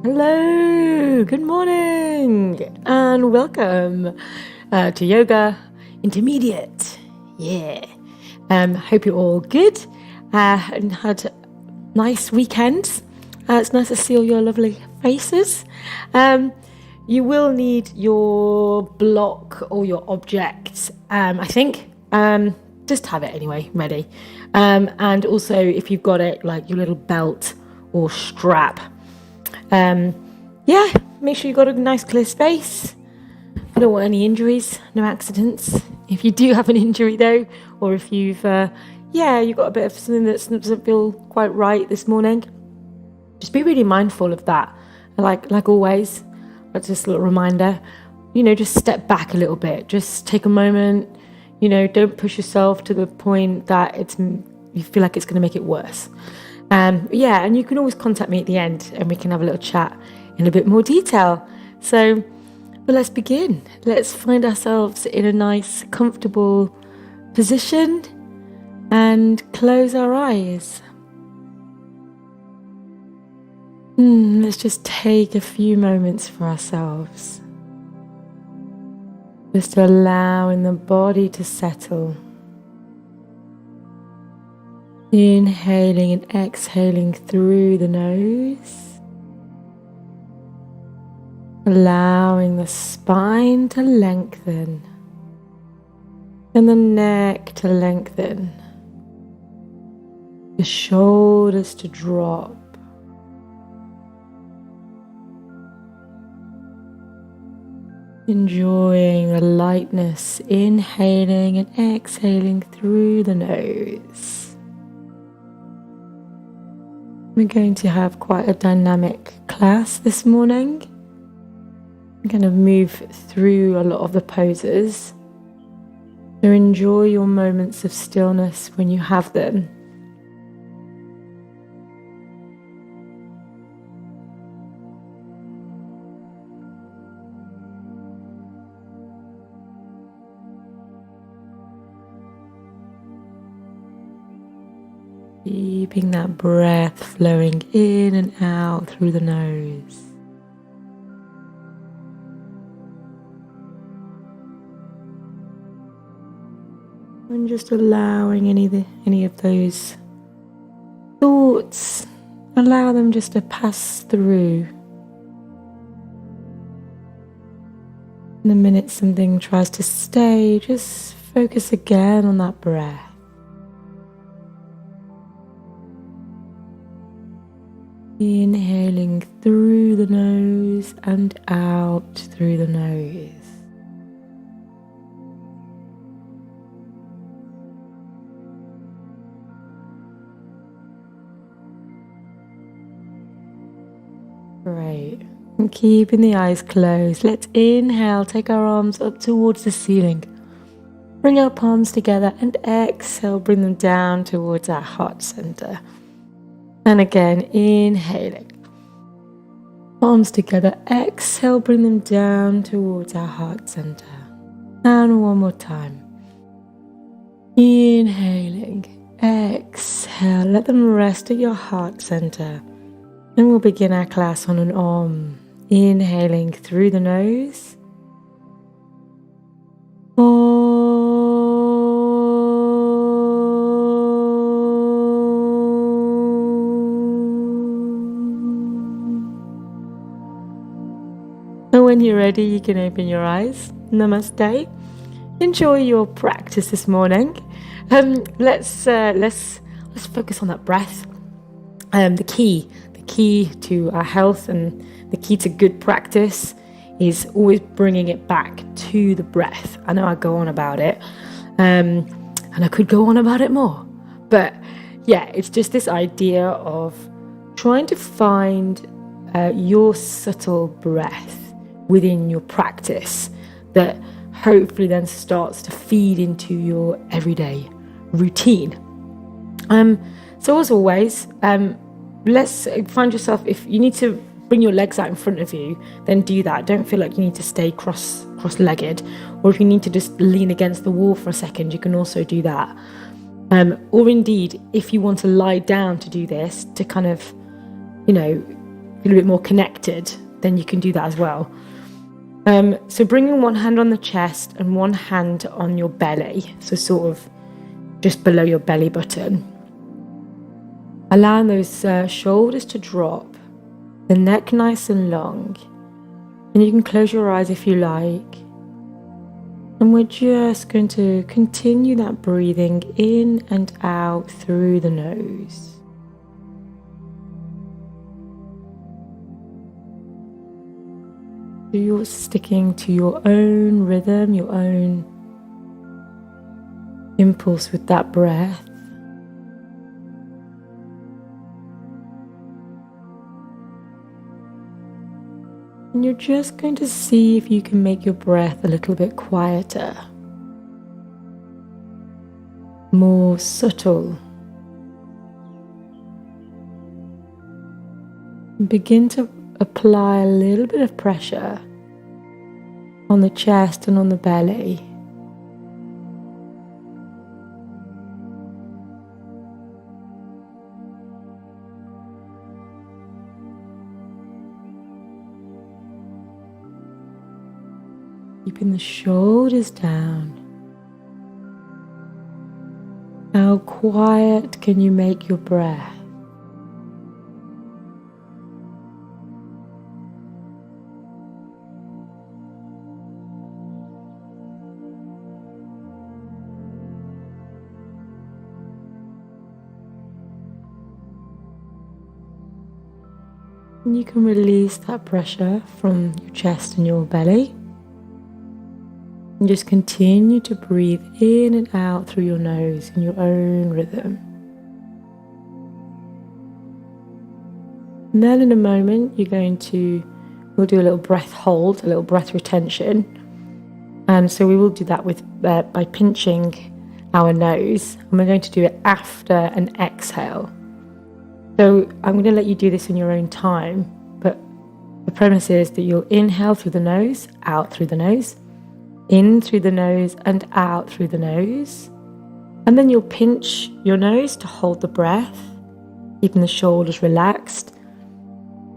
Hello, good morning, and welcome to Yoga Intermediate. Yeah, hope you're all good and had nice weekends. It's nice to see all your lovely faces. You will need your block or your object, I think. Just have it anyway, ready. And also, if you've got it, like your little belt or strap. Make sure you've got a nice clear space. I don't want any injuries, no accidents. If you do have an injury though, or if you've got a bit of something that doesn't feel quite right this morning, just be really mindful of that. Like always, that's just a little reminder, just step back a little bit, just take a moment, don't push yourself to the point that you feel like it's going to make it worse. And you can always contact me at the end and we can have a little chat in a bit more detail. So, let's begin. Let's find ourselves in a nice, comfortable position and close our eyes. Let's just take a few moments for ourselves. Just allowing the body to settle. Inhaling and exhaling through the nose. Allowing the spine to lengthen. And the neck to lengthen. The shoulders to drop. Enjoying the lightness, inhaling and exhaling through the nose. We're going to have quite a dynamic class this morning. We're going to move through a lot of the poses. So enjoy your moments of stillness when you have them. Keeping that breath flowing in and out through the nose. And just allowing any of those thoughts, allow them just to pass through. In the minute something tries to stay, just focus again on that breath. Inhaling through the nose and out through the nose. Great. And keeping the eyes closed, let's inhale, take our arms up towards the ceiling. Bring our palms together and exhale, bring them down towards our heart center. And again, inhaling. Palms together, exhale, bring them down towards our heart center. And one more time. Inhaling, exhale, let them rest at your heart center. And we'll begin our class on an Om. Inhaling through the nose. And when you're ready, you can open your eyes. Namaste. Enjoy your practice this morning. Let's focus on that breath. The key to our health and the key to good practice is always bringing it back to the breath. I know I go on about it, and I could go on about it more, but it's just this idea of trying to find your subtle breath within your practice that hopefully then starts to feed into your everyday routine. So as always, let's find yourself, if you need to bring your legs out in front of you, then do that. Don't feel like you need to stay cross-legged, or if you need to just lean against the wall for a second, you can also do that. Or indeed, if you want to lie down to do this, to kind of, feel a bit more connected, then you can do that as well. So bringing one hand on the chest and one hand on your belly, so sort of just below your belly button. Allowing those shoulders to drop, the neck nice and long. And you can close your eyes if you like. And we're just going to continue that breathing in and out through the nose. So you're sticking to your own rhythm, your own impulse with that breath. And you're just going to see if you can make your breath a little bit quieter, more subtle. Begin to apply a little bit of pressure on the chest and on the belly. Keeping the shoulders down. How quiet can you make your breath? And you can release that pressure from your chest and your belly. And just continue to breathe in and out through your nose in your own rhythm. And then in a moment, we'll do a little breath hold, a little breath retention. And so we will do that by pinching our nose. And we're going to do it after an exhale. So I'm going to let you do this in your own time, but the premise is that you'll inhale through the nose, out through the nose, in through the nose and out through the nose. And then you'll pinch your nose to hold the breath, keeping the shoulders relaxed.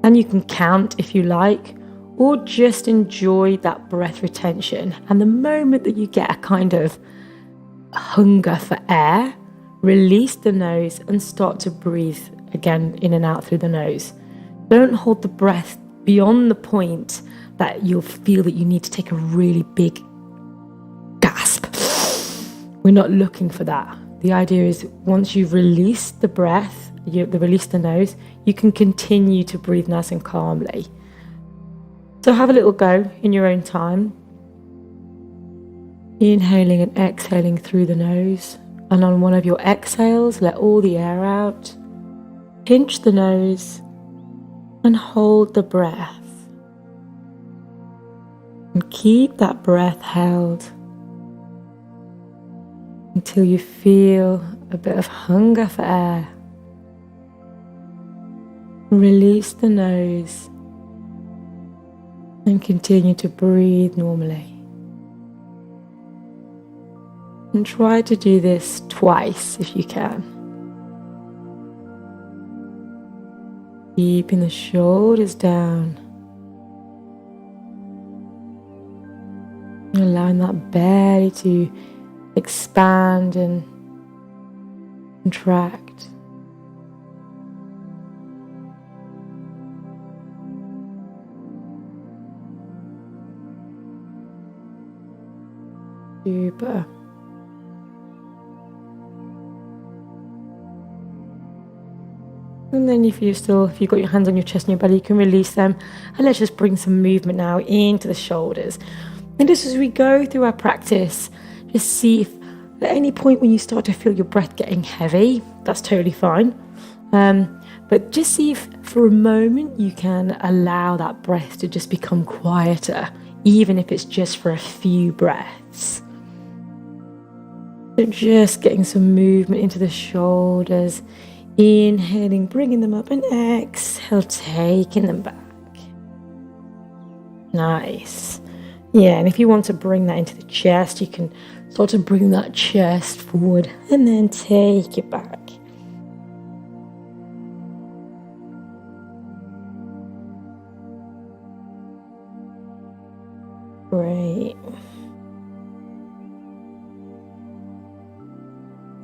And you can count if you like, or just enjoy that breath retention. And the moment that you get a kind of hunger for air, release the nose and start to breathe again in and out through the nose. Don't hold the breath beyond the point that you'll feel that you need to take a really big gasp. We're not looking for that. The idea is once you've released the breath, release the nose, you can continue to breathe nice and calmly. So have a little go in your own time. Inhaling and exhaling through the nose. And on one of your exhales, let all the air out. Pinch the nose and hold the breath. And keep that breath held until you feel a bit of hunger for air. Release the nose and continue to breathe normally. And try to do this twice if you can. Keeping the shoulders down. Allowing that belly to expand and contract. Super. And then if you've got your hands on your chest and your belly, you can release them. And let's just bring some movement now into the shoulders. And just as we go through our practice, just see if at any point when you start to feel your breath getting heavy, that's totally fine. But just see if for a moment you can allow that breath to just become quieter, even if it's just for a few breaths. So just getting some movement into the shoulders. Inhaling, bringing them up, and exhale, taking them back. Nice. Yeah, and if you want to bring that into the chest, you can start to bring that chest forward and then take it back.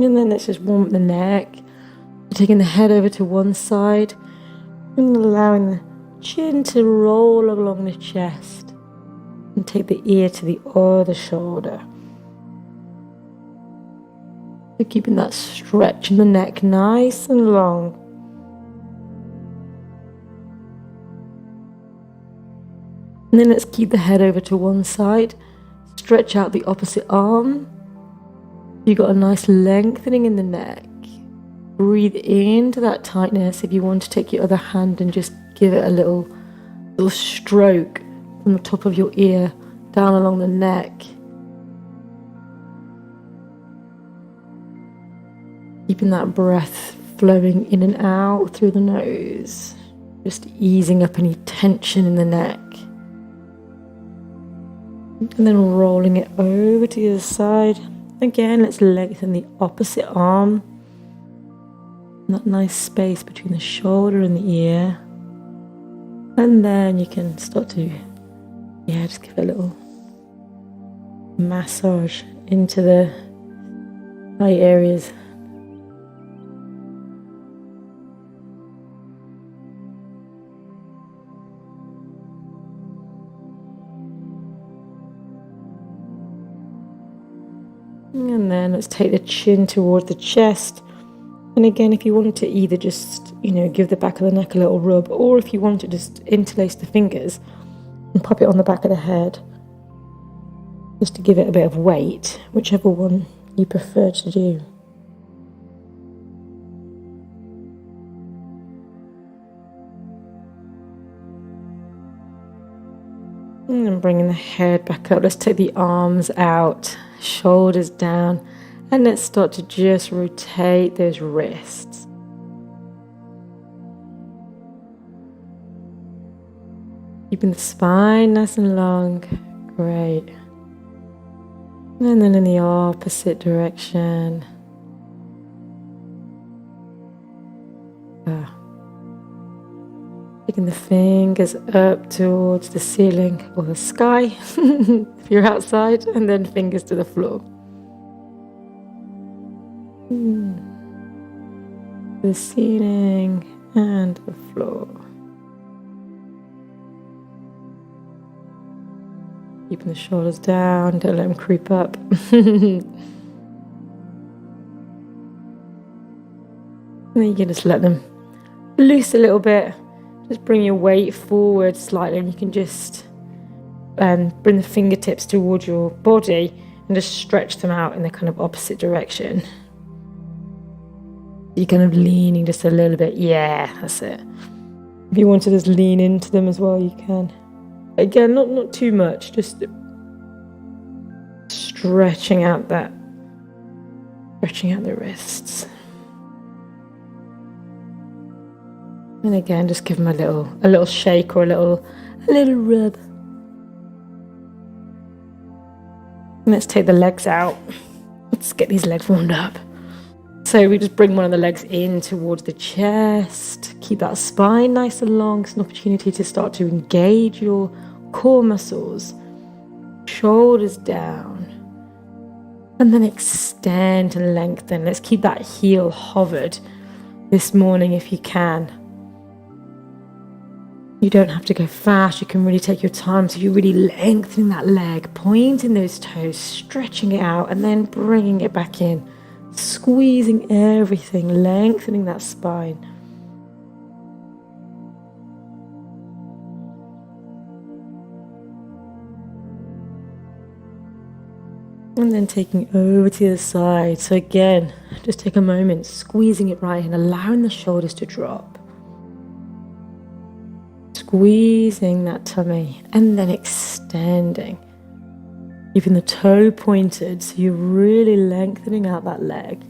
And then let's just warm up the neck. Taking the head over to one side and allowing the chin to roll along the chest. And take the ear to the other shoulder. So keeping that stretch in the neck nice and long. And then let's keep the head over to one side. Stretch out the opposite arm. You've got a nice lengthening in the neck. Breathe into that tightness. If you want to take your other hand and just give it a little stroke from the top of your ear down along the neck. Keeping that breath flowing in and out through the nose. Just easing up any tension in the neck. And then rolling it over to the other side. Again, let's lengthen the opposite arm. That nice space between the shoulder and the ear. And then you can start to, just give a little massage into the eye areas. And then let's take the chin towards the chest. And again, if you wanted to either just, give the back of the neck a little rub, or if you want to just interlace the fingers and pop it on the back of the head, just to give it a bit of weight, whichever one you prefer to do. And then bringing the head back up, let's take the arms out, shoulders down, and let's start to just rotate those wrists. Keeping the spine nice and long. Great. And then in the opposite direction. Taking the fingers up towards the ceiling or the sky if you're outside, and then fingers to the floor. The ceiling and the floor. Keeping the shoulders down, don't let them creep up. And then you can just let them loose a little bit. Just bring your weight forward slightly, and you can just bring the fingertips towards your body and just stretch them out in the kind of opposite direction. You're kind of leaning just a little bit. Yeah, that's it. If you want to just lean into them as well, you can. Again, not too much, just stretching out the wrists. And again, just give them a little shake or a little rub. And let's take the legs out. Let's get these legs warmed up. So we just bring one of the legs in towards the chest. Keep that spine nice and long. It's an opportunity to start to engage your core muscles. Shoulders down. And then extend and lengthen. Let's keep that heel hovered this morning if you can. You don't have to go fast. You can really take your time. So you're really lengthening that leg, pointing those toes, stretching it out, and then bringing it back in. Squeezing everything, lengthening that spine. And then taking over to the other side. So again, just take a moment, squeezing it right in, allowing the shoulders to drop. Squeezing that tummy and then extending. Keeping the toe pointed, so you're really lengthening out that leg.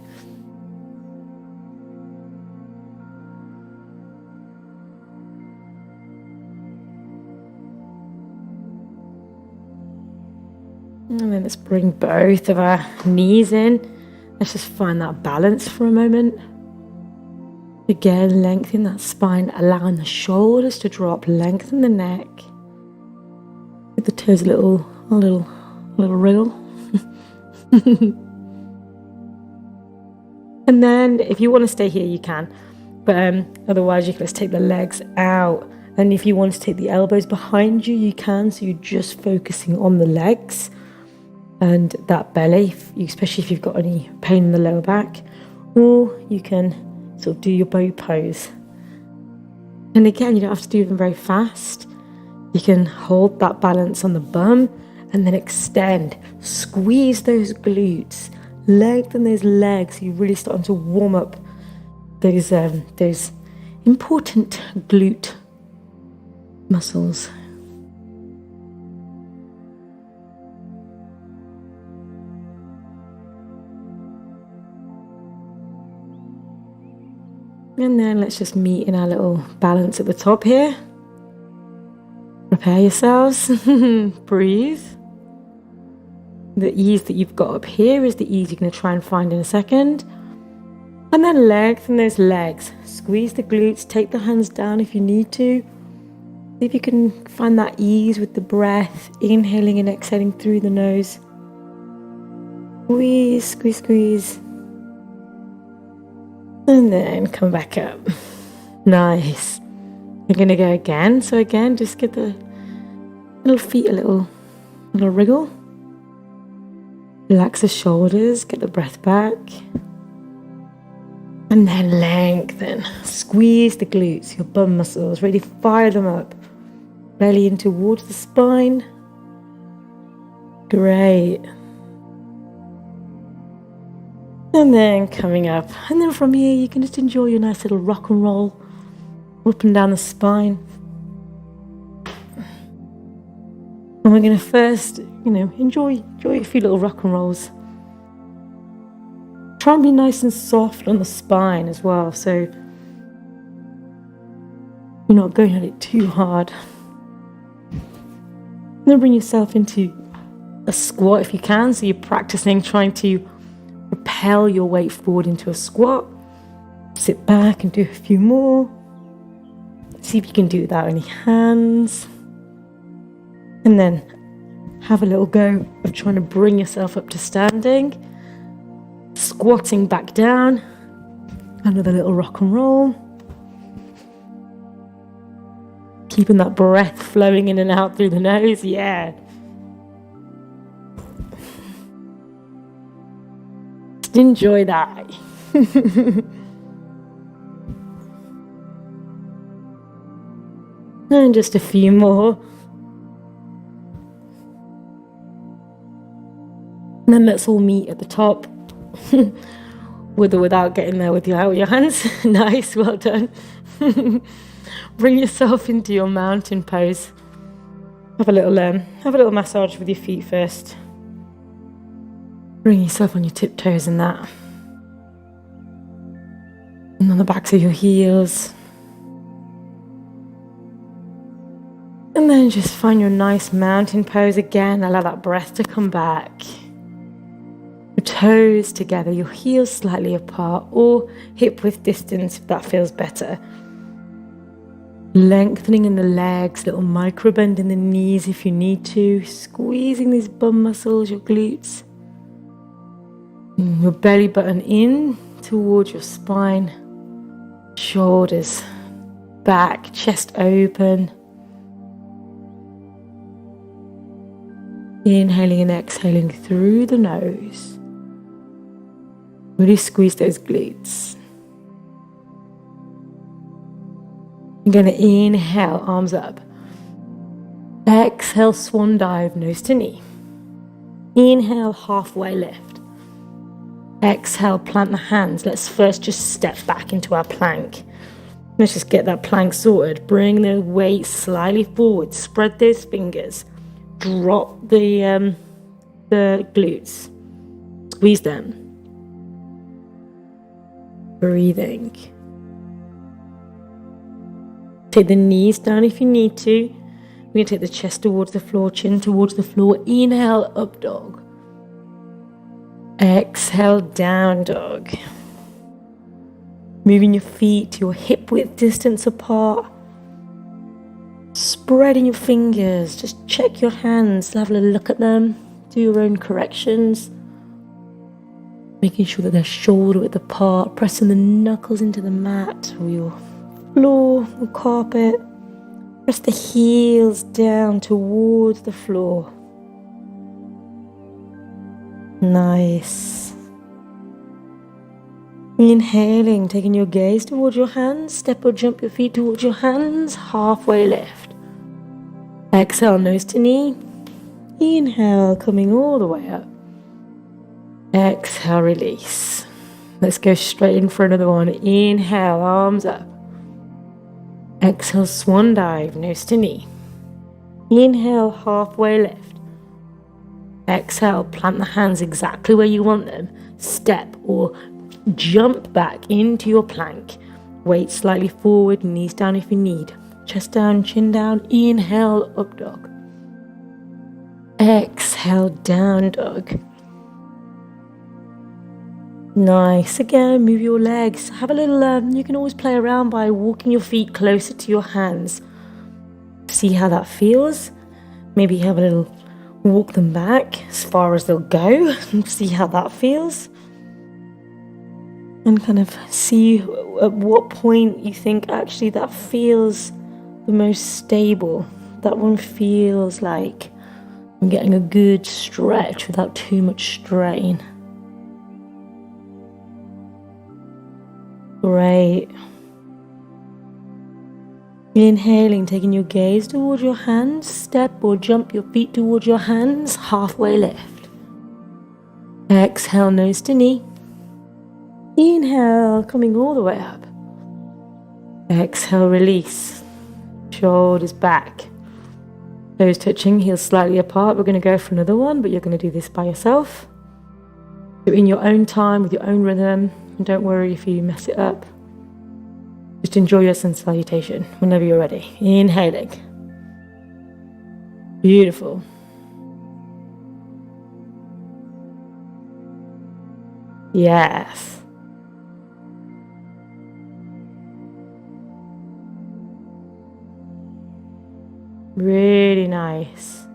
And then let's bring both of our knees in. Let's just find that balance for a moment. Again, lengthen that spine, allowing the shoulders to drop, lengthen the neck. Give the toes a little wriggle. And then if you want to stay here, you can. But otherwise, you can just take the legs out. And if you want to take the elbows behind you, you can. So you're just focusing on the legs and that belly, especially if you've got any pain in the lower back. Or you can sort of do your bow pose. And again, you don't have to do them very fast. You can hold that balance on the bum and then extend. Squeeze those glutes. Lengthen those legs. You're really starting to warm up those important glute muscles. And then let's just meet in our little balance at the top here. Prepare yourselves. Breathe. The ease that you've got up here is the ease you're going to try and find in a second. And then lengthen those legs. Squeeze the glutes. Take the hands down if you need to. See if you can find that ease with the breath. Inhaling and exhaling through the nose. Squeeze, squeeze, squeeze. And then come back up. Nice. You're going to go again. So again, just give the little feet a little wriggle. Relax the shoulders. Get the breath back. And then lengthen. Squeeze the glutes, your bum muscles. Really fire them up. Belly in towards the spine. Great. And then coming up. And then from here, you can just enjoy your nice little rock and roll up and down the spine. And we're going to first, enjoy a few little rock and rolls. Try and be nice and soft on the spine as well, so you're not going at it too hard. And then bring yourself into a squat if you can. So you're practicing trying to propel your weight forward into a squat. Sit back and do a few more. See if you can do it without any hands. And then have a little go of trying to bring yourself up to standing. Squatting back down. Another little rock and roll. Keeping that breath flowing in and out through the nose. Yeah. Just enjoy that. And just a few more. And then let's all meet at the top. With or without getting there with your hands. Nice, well done. Bring yourself into your mountain pose. Have a little massage with your feet first. Bring yourself on your tiptoes in that. And on the backs of your heels. And then just find your nice mountain pose again. Allow that breath to come back. Your toes together, your heels slightly apart, or hip width distance if that feels better. Lengthening in the legs, little micro bend in the knees if you need to. Squeezing these bum muscles, your glutes. Your belly button in towards your spine. Shoulders back, chest open. Inhaling and exhaling through the nose. Really squeeze those glutes. You're going to inhale, arms up. Exhale, swan dive, nose to knee. Inhale, halfway lift. Exhale, plant the hands. Let's first just step back into our plank. Let's just get that plank sorted. Bring the weight slightly forward. Spread those fingers. Drop the glutes. Squeeze them. Breathing. Take the knees down if you need to. We're going to take the chest towards the floor, chin towards the floor. Inhale, up dog. Exhale, down dog. Moving your feet to your hip width distance apart. Spreading your fingers. Just check your hands. Have a look at them. Do your own corrections. Making sure that they're shoulder width apart, pressing the knuckles into the mat or your floor or carpet. Press the heels down towards the floor. Nice. Inhaling, taking your gaze towards your hands. Step or jump your feet towards your hands. Halfway lift. Exhale, nose to knee. Inhale, coming all the way up. Exhale, release. Let's go straight in for another one. Inhale, arms up. Exhale, swan dive, nose to knee. Inhale, halfway lift. Exhale, plant the hands exactly where you want them. Step or jump back into your plank. Weight slightly forward, knees down if you need. Chest down, chin down. Inhale, up dog. Exhale, down dog. Nice. Again, move your legs. Have a little, you can always play around by walking your feet closer to your hands. See how that feels. Maybe have a little walk them back as far as they'll go. See how that feels. And kind of see at what point you think actually that feels the most stable. That one feels like I'm getting a good stretch without too much strain. Great. Inhaling, taking your gaze towards your hands. Step or jump your feet towards your hands. Halfway lift. Exhale, nose to knee. Inhale, coming all the way up. Exhale, release. Shoulders back. Toes touching, heels slightly apart. We're going to go for another one, but you're going to do this by yourself. Do it in your own time, with your own rhythm. And don't worry if you mess it up. Just enjoy your sun salutation whenever you're ready. Inhaling. Beautiful. Yes. Really nice.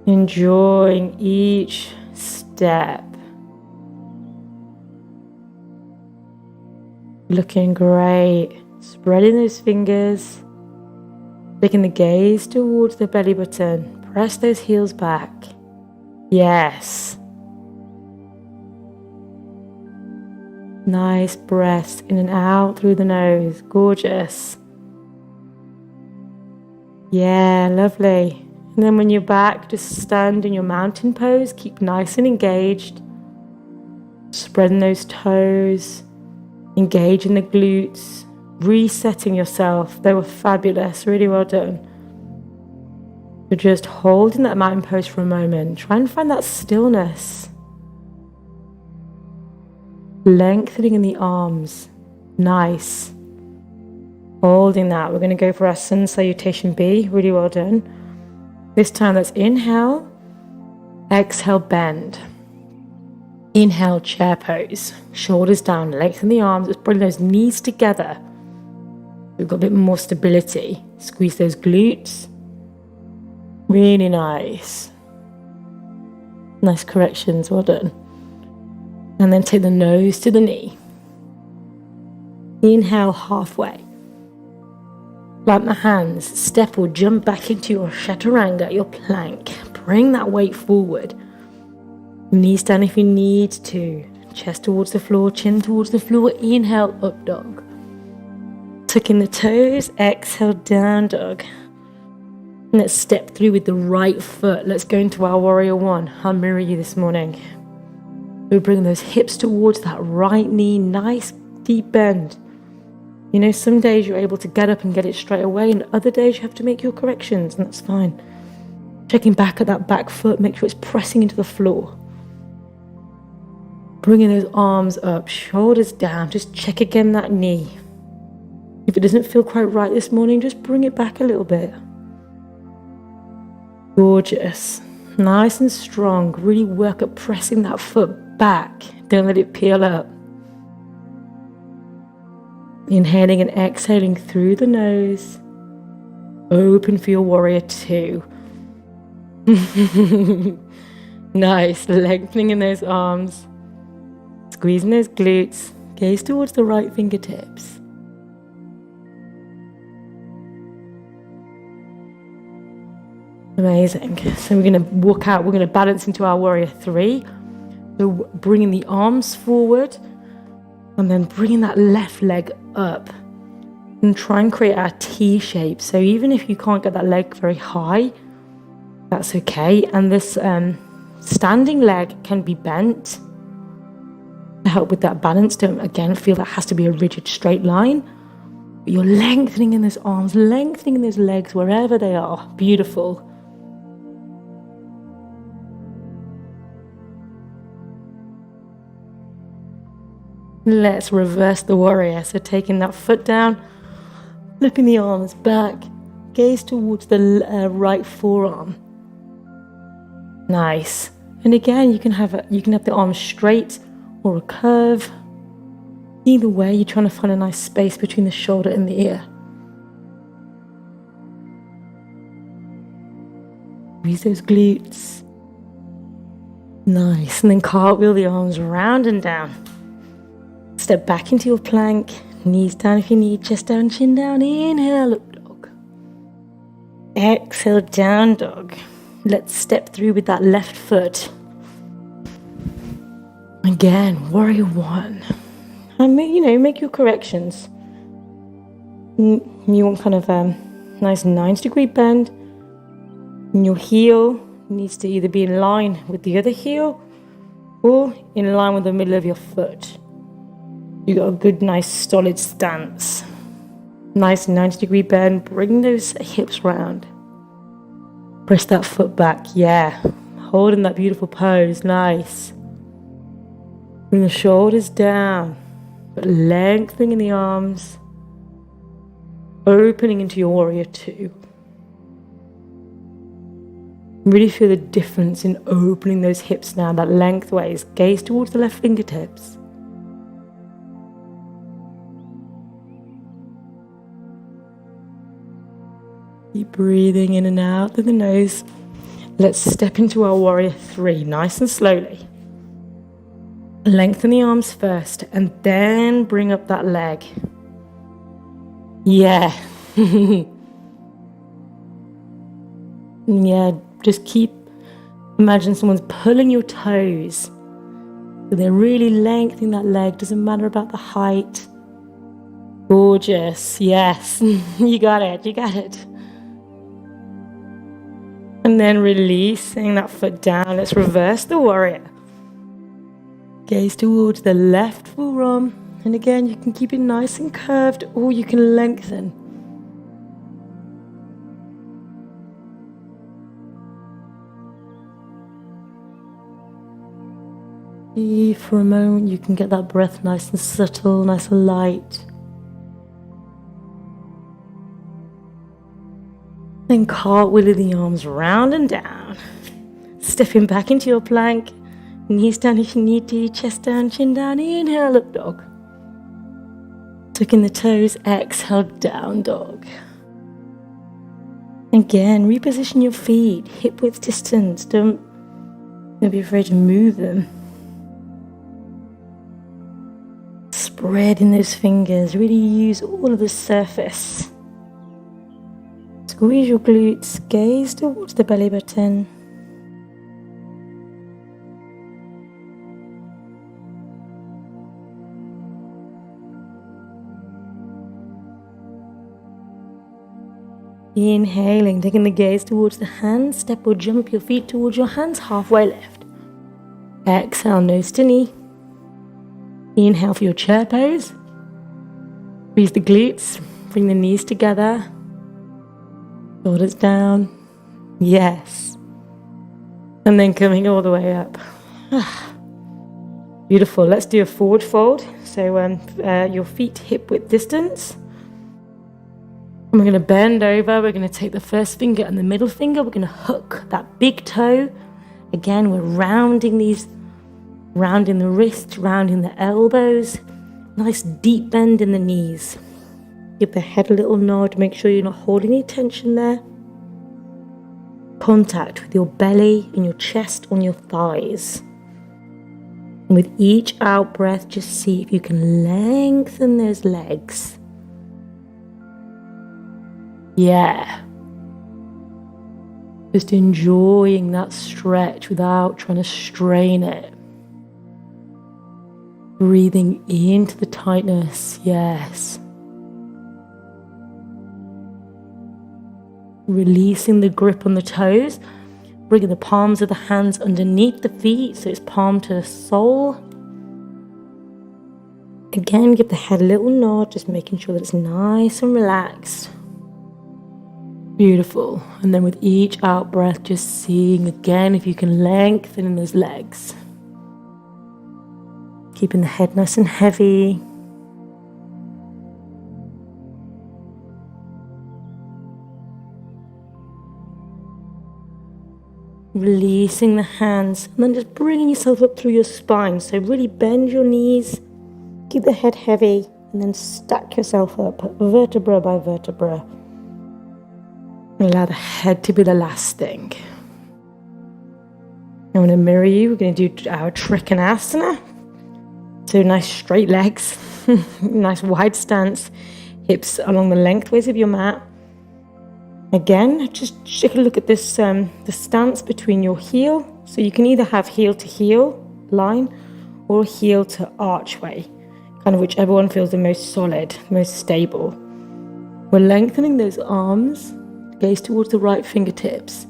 Enjoying each step. Looking great. Spreading those fingers. Taking the gaze towards the belly button. Press those heels back. Yes. Nice breaths in and out through the nose. Gorgeous. Yeah, lovely. And then when you're back, just stand in your mountain pose. Keep nice and engaged. Spreading those toes. Engaging the glutes. Resetting yourself. They were fabulous. Really well done. So just holding that mountain pose for a moment. Try and find that stillness. Lengthening in the arms. Nice. Holding that. We're going to go for our sun salutation B. Really well done. This time that's inhale. Exhale, bend. Inhale, chair pose. Shoulders down, lengthen the arms. Let's bring those knees together. We've got a bit more stability. Squeeze those glutes. Really nice. Nice corrections, well done. And then take the nose to the knee. Inhale, halfway. Plant the hands, step or jump back into your chaturanga, your plank. Bring that weight forward. Knees down if you need to. Chest towards the floor, chin towards the floor. Inhale, up dog. Tuck in the toes, exhale, down dog. And let's step through with the right foot. Let's go into our warrior one. I'll mirror you this morning. We'll bring those hips towards that right knee. Nice deep bend. You know, some days you're able to get up and get it straight away, and other days you have to make your corrections, and that's fine. Checking back at that back foot, make sure it's pressing into the floor. Bringing those arms up, shoulders down. Just check again that knee. If it doesn't feel quite right this morning, just bring it back a little bit. Gorgeous. Nice and strong. Really work at pressing that foot back. Don't let it peel up. Inhaling and exhaling through the nose. Open for your warrior two. Nice. Lengthening in those arms. Squeezing those glutes. Gaze towards the right fingertips. Amazing. So we're going to walk out. We're going to balance into our warrior 3. So bringing the arms forward and then bringing that left leg up and try and create our T shape. So even if you can't get that leg very high, that's okay. And this standing leg can be bent to help with that balance. Don't again feel that has to be a rigid straight line. But you're lengthening in those arms, lengthening in those legs wherever they are. Beautiful. Let's reverse the warrior. So taking that foot down, flipping the arms back, gaze towards the right forearm. Nice. And again, you can have the arms straight or a curve. Either way, you're trying to find a nice space between the shoulder and the ear. Squeeze those glutes. Nice. And then cartwheel the arms round and down. Step back into your plank. Knees down if you need. Chest down, chin down. Inhale, up dog. Exhale, down dog. Let's step through with that left foot. Again, warrior 1. And make your corrections. You want kind of a nice 90-degree bend. And your heel needs to either be in line with the other heel or in line with the middle of your foot. You got a good, nice, solid stance. Nice 90-degree bend. Bring those hips round. Press that foot back. Yeah. Holding that beautiful pose. Nice. Bring the shoulders down. But lengthening the arms. Opening into your warrior 2. Really feel the difference in opening those hips now. That lengthways. Gaze towards the left fingertips. Keep breathing in and out through the nose. Let's step into our warrior 3, nice and slowly. Lengthen the arms first and then bring up that leg. Yeah. Yeah, just imagine someone's pulling your toes. So they're really lengthening that leg, doesn't matter about the height. Gorgeous, yes. You got it. And then releasing that foot down. Let's reverse the warrior. Gaze towards the left forearm. And again, you can keep it nice and curved or you can lengthen. For a moment, you can get that breath nice and subtle, nice and light. Then cartwheel the arms round and down. Stepping back into your plank. Knees down if you need to. Chest down, chin down. Inhale, up dog. Tucking the toes. Exhale, down dog. Again, reposition your feet. Hip width distance. Don't be afraid to move them. Spreading those fingers. Really use all of the surface. Squeeze your glutes, gaze towards the belly button. Inhaling, taking the gaze towards the hands, step or jump your feet towards your hands, halfway lift. Exhale, nose to knee. Inhale for your chair pose. Squeeze the glutes, bring the knees together. Shoulders down. Yes. And then coming all the way up. Beautiful. Let's do a forward fold. So your feet hip width distance. And we're going to bend over. We're going to take the first finger and the middle finger. We're going to hook that big toe. Again, we're rounding the wrist, rounding the elbows. Nice deep bend in the knees. Give the head a little nod. Make sure you're not holding any tension there. Contact with your belly and your chest on your thighs. And with each out breath, just see if you can lengthen those legs. Yeah. Just enjoying that stretch without trying to strain it. Breathing into the tightness, yes. Releasing the grip on the toes. Bringing the palms of the hands underneath the feet, so it's palm to the sole. Again, give the head a little nod, just making sure that it's nice and relaxed. Beautiful. And then with each out breath, just seeing again if you can lengthen in those legs. Keeping the head nice and heavy. Releasing the hands, and then just bringing yourself up through your spine. So really bend your knees, keep the head heavy, and then stack yourself up vertebra by vertebra. Allow the head to be the last thing. I'm going to mirror you. We're going to do our Trikonasana. So nice straight legs, nice wide stance, hips along the lengthways of your mat. Again, just take a look at this, the stance between your heel. So you can either have heel to heel line or heel to archway, kind of whichever one feels the most solid, most stable. We're lengthening those arms, gaze towards the right fingertips.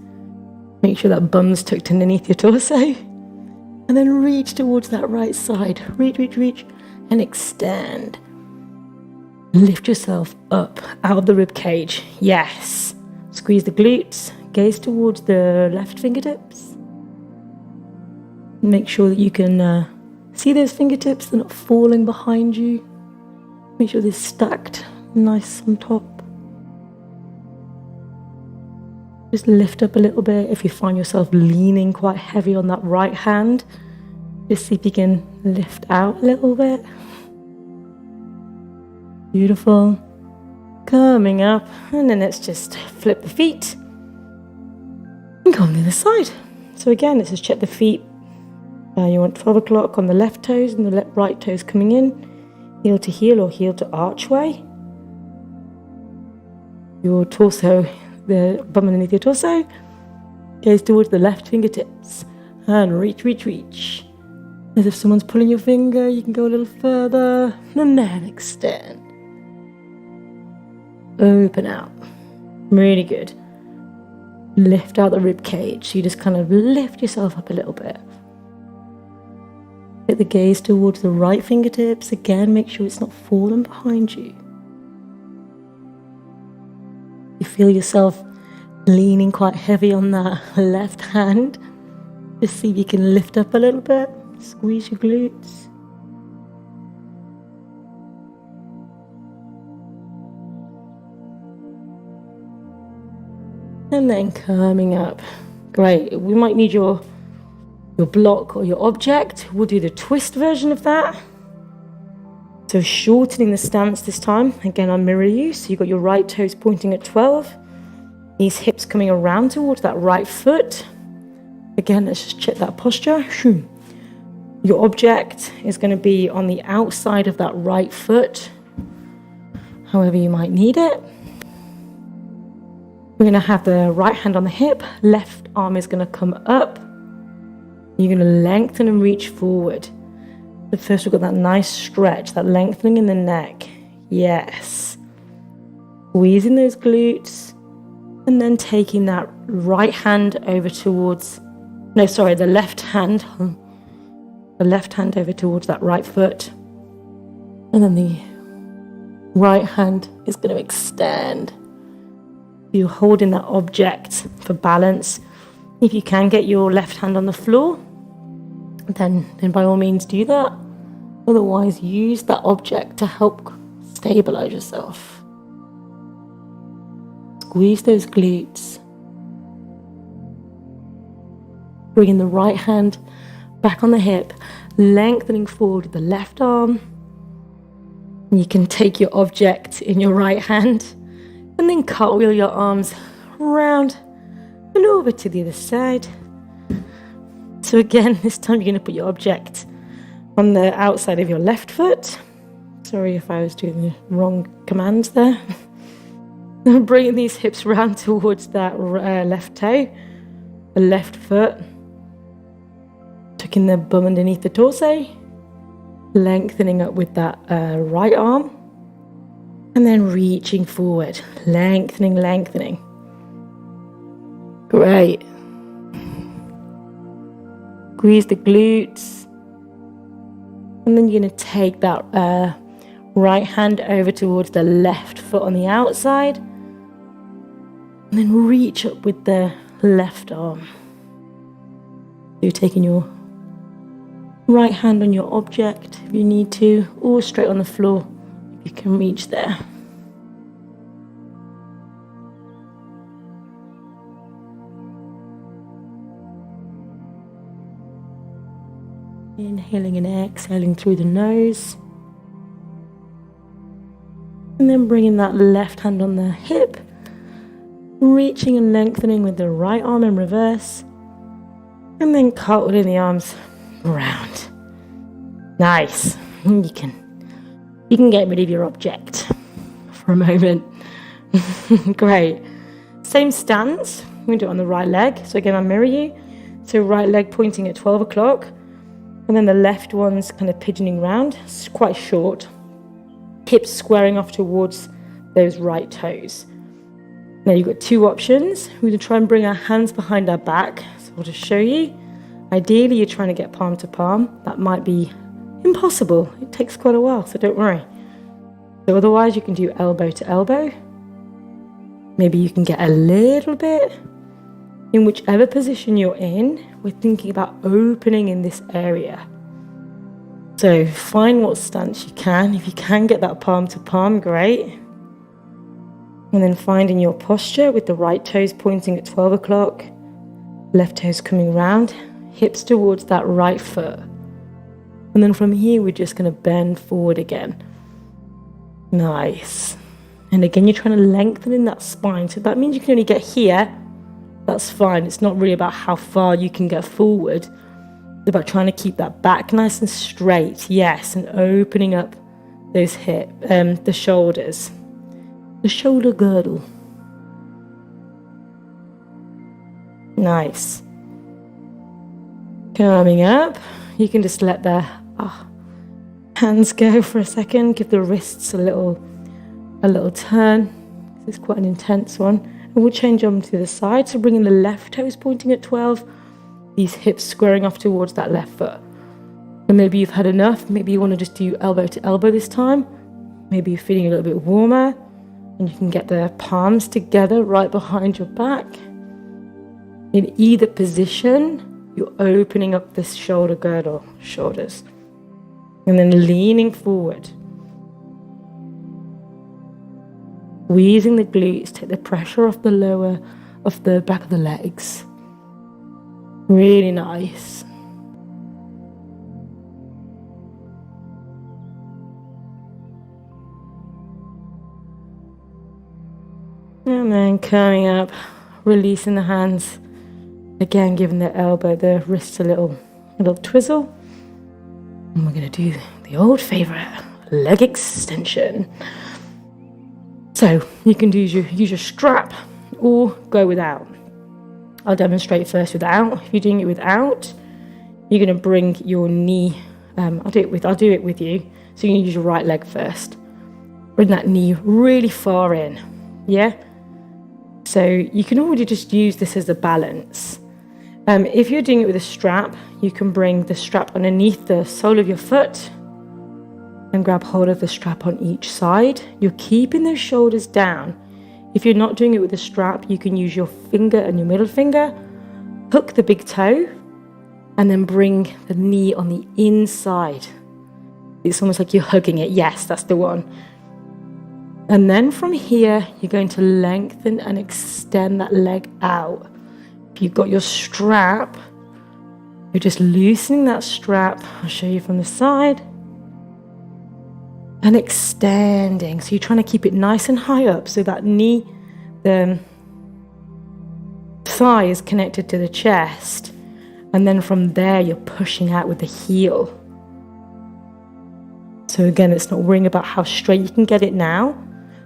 Make sure that bum's tucked underneath your torso. And then reach towards that right side. Reach, and extend. Lift yourself up out of the rib cage. Yes. Squeeze the glutes, gaze towards the left fingertips. Make sure that you can see those fingertips, they're not falling behind you. Make sure they're stacked nice on top. Just lift up a little bit. If you find yourself leaning quite heavy on that right hand, just see if you can lift out a little bit. Beautiful. Coming up, and then let's just flip the feet and go on the other side. So again, let's just check the feet. You want 12 o'clock on the left toes and the right toes coming in, heel to heel or heel to archway. Your torso, the bum underneath your torso, gaze towards the left fingertips and reach. As if someone's pulling your finger, you can go a little further and then extend. Open out. Really good. Lift out the rib cage. So you just kind of lift yourself up a little bit. Get the gaze towards the right fingertips. Again, make sure it's not falling behind you. You feel yourself leaning quite heavy on that left hand. Just see if you can lift up a little bit. Squeeze your glutes. And then coming up. Great. We might need your block or your object. We'll do the twist version of that. So shortening the stance this time. Again, I'll mirror you. So you've got your right toes pointing at 12. These hips coming around towards that right foot. Again, let's just check that posture. Your object is going to be on the outside of that right foot, however you might need it. We're going to have the right hand on the hip, left arm is going to come up. You're going to lengthen and reach forward. But first we've got that nice stretch, that lengthening in the neck. Yes. Squeezing those glutes, and then taking that right hand over towards, the left hand. The left hand over towards that right foot. And then the right hand is going to extend. You're holding that object for balance. If you can get your left hand on the floor, then by all means do that. Otherwise, use that object to help stabilize yourself. Squeeze those glutes. Bringing the right hand back on the hip, lengthening forward with the left arm. And you can take your object in your right hand and then cartwheel your arms around and over to the other side. So again, this time you're going to put your object on the outside of your left foot. Sorry if I was doing the wrong commands there. Bringing these hips round towards that left toe, the left foot. Tucking the bum underneath the torso. Lengthening up with that right arm. And then reaching forward. Lengthening, lengthening. Great. Squeeze the glutes. And then you're going to take that right hand over towards the left foot on the outside. And then reach up with the left arm. You're taking your right hand on your object if you need to, or straight on the floor if you can reach there. Inhaling and exhaling through the nose. And then bringing that left hand on the hip. Reaching and lengthening with the right arm in reverse. And then cartwheeling the arms around. Nice. You can get rid of your object for a moment. Great. Same stance. We're going to do it on the right leg. So again, I'll mirror you. So right leg pointing at 12 o'clock. And then the left one's kind of pigeoning round. It's quite short. Hips squaring off towards those right toes. Now you've got two options. We're going to try and bring our hands behind our back. So I'll just show you. Ideally, you're trying to get palm to palm. That might be impossible. It takes quite a while, so don't worry. So otherwise, you can do elbow to elbow. Maybe you can get a little bit. In whichever position you're in, we're thinking about opening in this area. So find what stance you can. If you can get that palm to palm, great. And then finding your posture with the right toes pointing at 12 o'clock, left toes coming round, hips towards that right foot. And then from here, we're just going to bend forward again. Nice. And again, you're trying to lengthen in that spine. So that means you can only get here. That's fine. It's not really about how far you can get forward. It's about trying to keep that back nice and straight. Yes, and opening up those the shoulders. The shoulder girdle. Nice. Coming up. You can just let the hands go for a second. Give the wrists a little turn. This is quite an intense one. And we'll change them to the side. So bringing the left toes pointing at 12. These hips squaring off towards that left foot. And maybe you've had enough. Maybe you want to just do elbow to elbow this time. Maybe you're feeling a little bit warmer. And you can get the palms together right behind your back. In either position, you're opening up this shoulder girdle, shoulders. And then leaning forward. Squeezing the glutes, take the pressure off the back of the legs. Really nice. And then coming up, releasing the hands. Again, giving the elbow, the wrists a little twizzle. And we're going to do the old favorite, leg extension. So you can use your strap or go without. I'll demonstrate first without. If you're doing it without, you're going to bring your knee. I'll do it with you. So you can use your right leg first. Bring that knee really far in. Yeah. So you can already just use this as a balance. If you're doing it with a strap, you can bring the strap underneath the sole of your foot. And grab hold of the strap on each side. You're keeping those shoulders down. If you're not doing it with a strap, you can use your finger and your middle finger, hook the big toe, and then bring the knee on the inside. It's almost like you're hugging it. Yes, that's the one. And then from here, you're going to lengthen and extend that leg out. If you've got your strap, you're just loosening that strap. I'll show you from the side. And extending. So you're trying to keep it nice and high up so that knee, the thigh is connected to the chest. And then from there, you're pushing out with the heel. So again, it's not worrying about how straight you can get it now,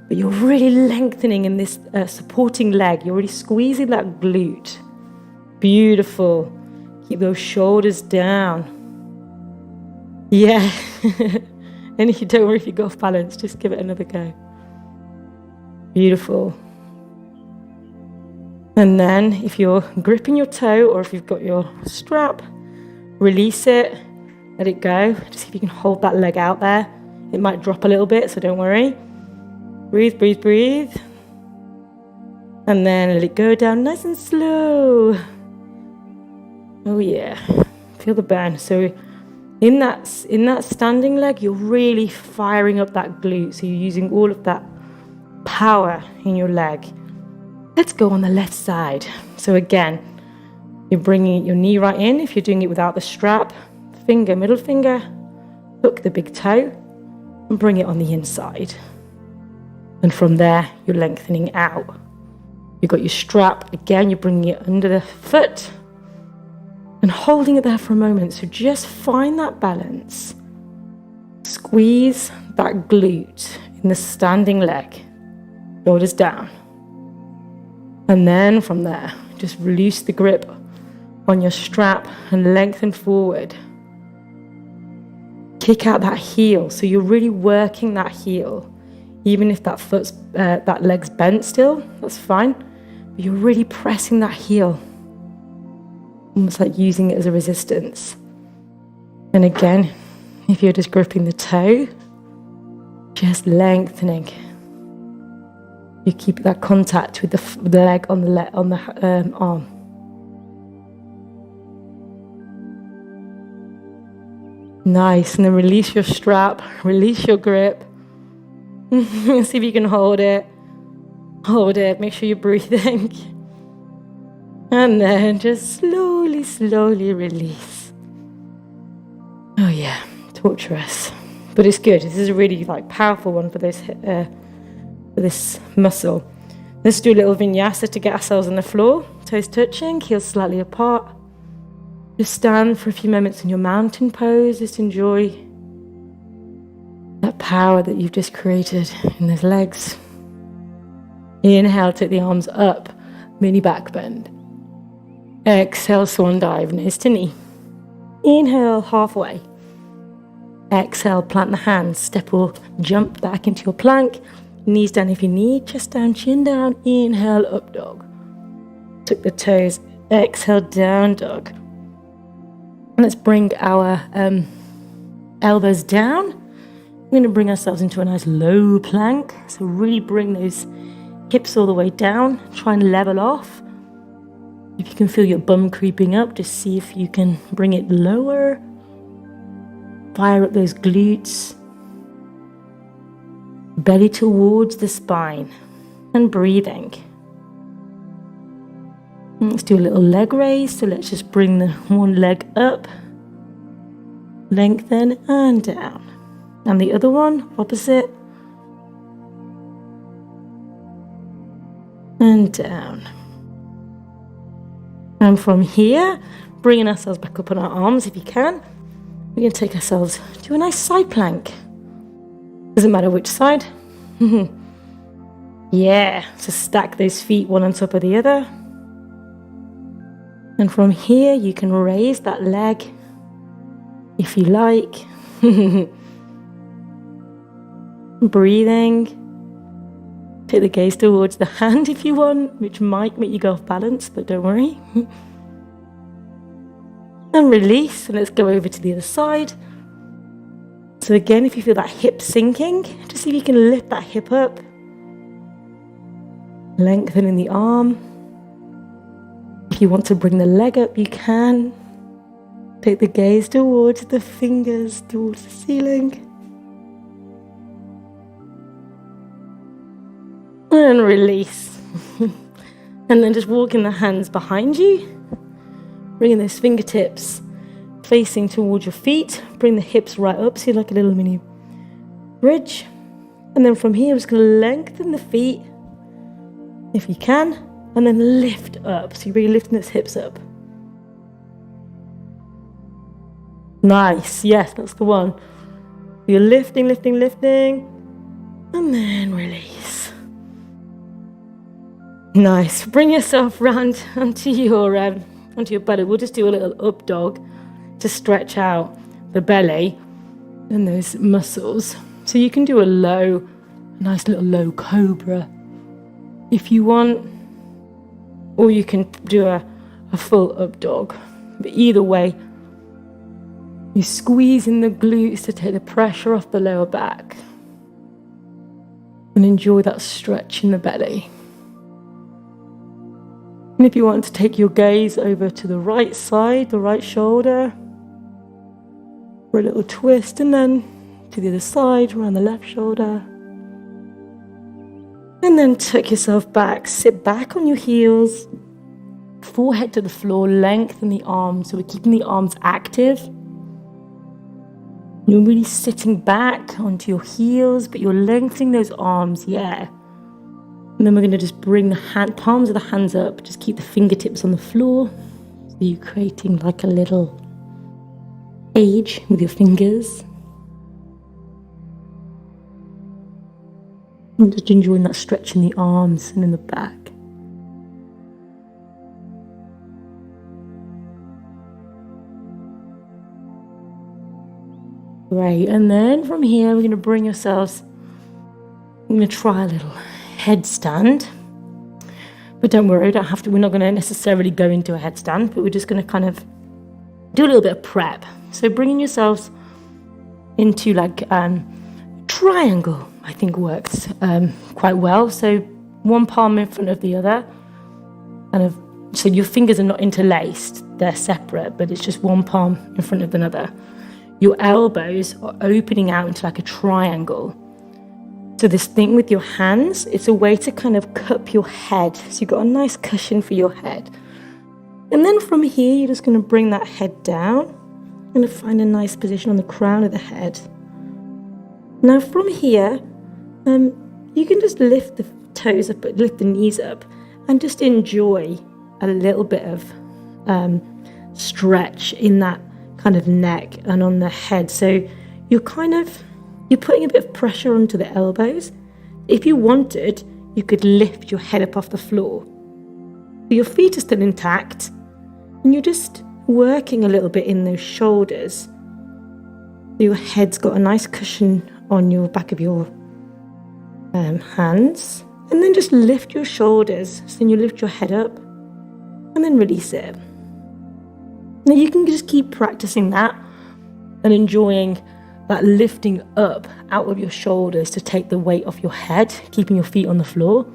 but you're really lengthening in this supporting leg. You're really squeezing that glute. Beautiful. Keep those shoulders down. Yeah. And if you don't worry if you go off balance, just give it another go. Beautiful. And then if you're gripping your toe or if you've got your strap, release it, let it go. Just see if you can hold that leg out there. It might drop a little bit, so don't worry. Breathe, breathe, breathe. And then let it go down nice and slow. Oh yeah, feel the burn. So in that standing leg, you're really firing up that glute. So you're using all of that power in your leg. Let's go on the left side. So again, you're bringing your knee right in. If you're doing it without the strap, finger, middle finger, hook the big toe and bring it on the inside. And from there, you're lengthening out. You've got your strap. Again, you're bringing it under the foot and holding it there for a moment. So just find that balance. Squeeze that glute in the standing leg. Shoulders down. And then from there, just release the grip on your strap and lengthen forward. Kick out that heel. So you're really working that heel. Even if that leg's bent still, that's fine. But you're really pressing that heel. Almost like using it as a resistance. And again, if you're just gripping the toe, just lengthening. You keep that contact with the leg on the arm. Nice, and then release your strap, release your grip. See if you can hold it. Hold it, make sure you're breathing. And then just slowly, slowly release. Oh yeah, torturous. But it's good. This is a really powerful one for this muscle. Let's do a little vinyasa to get ourselves on the floor. Toes touching, heels slightly apart. Just stand for a few moments in your mountain pose. Just enjoy that power that you've just created in those legs. Inhale, take the arms up, mini back bend. Exhale, swan dive, nose to knee. Inhale, halfway. Exhale, plant the hands, step or jump back into your plank. Knees down if you need, chest down, chin down. Inhale, up dog. Tuck the toes, exhale, down dog. And let's bring our elbows down. We're going to bring ourselves into a nice low plank. So really bring those hips all the way down. Try and level off. If you can feel your bum creeping up, just see if you can bring it lower. Fire up those glutes. Belly towards the spine. And breathing. Let's do a little leg raise. So let's just bring the one leg up. Lengthen and down. And the other one, opposite. And down. And from here, bringing ourselves back up on our arms if you can. We're going to take ourselves to a nice side plank. Doesn't matter which side. Yeah, so stack those feet one on top of the other. And from here, you can raise that leg if you like. Breathing. Take the gaze towards the hand if you want, which might make you go off balance, but don't worry. And release, and let's go over to the other side. So again, if you feel that hip sinking, just see if you can lift that hip up. Lengthening the arm. If you want to bring the leg up, you can. Take the gaze towards the fingers, towards the ceiling. And release. And then just walking the hands behind you. Bringing those fingertips facing towards your feet. Bring the hips right up, so you're like a little mini bridge. And then from here, I'm just going to lengthen the feet, if you can. And then lift up. So you're really lifting those hips up. Nice. Yes, that's the one. You're lifting, lifting, lifting, and then release. Nice. Bring yourself round onto your belly. We'll just do a little up dog to stretch out the belly and those muscles. So you can do a nice little low cobra if you want, or you can do a full up dog. But either way, you squeeze in the glutes to take the pressure off the lower back and enjoy that stretch in the belly. And if you want to take your gaze over to the right side, the right shoulder, for a little twist, and then to the other side, around the left shoulder. And then tuck yourself back, sit back on your heels, forehead to the floor, lengthen the arms. So we're keeping the arms active. You're really sitting back onto your heels, but you're lengthening those arms, yeah. And then we're going to just bring the palms of the hands up, just keep the fingertips on the floor. So you're creating like a little cage with your fingers. And just enjoying that stretch in the arms and in the back. Great, and then from here we're going to bring ourselves, we're going to try a little headstand. But don't worry, we're not going to necessarily go into a headstand, but we're just going to kind of do a little bit of prep. So bringing yourselves into like triangle, I think works quite well. So one palm in front of the other, so your fingers are not interlaced, they're separate, but it's just one palm in front of another. Your elbows are opening out into like a triangle. So this thing with your hands, it's a way to kind of cup your head. So you've got a nice cushion for your head. And then from here, you're just going to bring that head down. You're going to find a nice position on the crown of the head. Now from here, you can just lift the toes up, lift the knees up, and just enjoy a little bit of stretch in that kind of neck and on the head. So you're putting a bit of pressure onto the elbows. If you wanted, you could lift your head up off the floor. Your feet are still intact, and you're just working a little bit in those shoulders. Your head's got a nice cushion on your back of your hands, and then just lift your shoulders. So then you lift your head up, and then release it. Now you can just keep practicing that and enjoying that lifting up out of your shoulders to take the weight off your head, keeping your feet on the floor.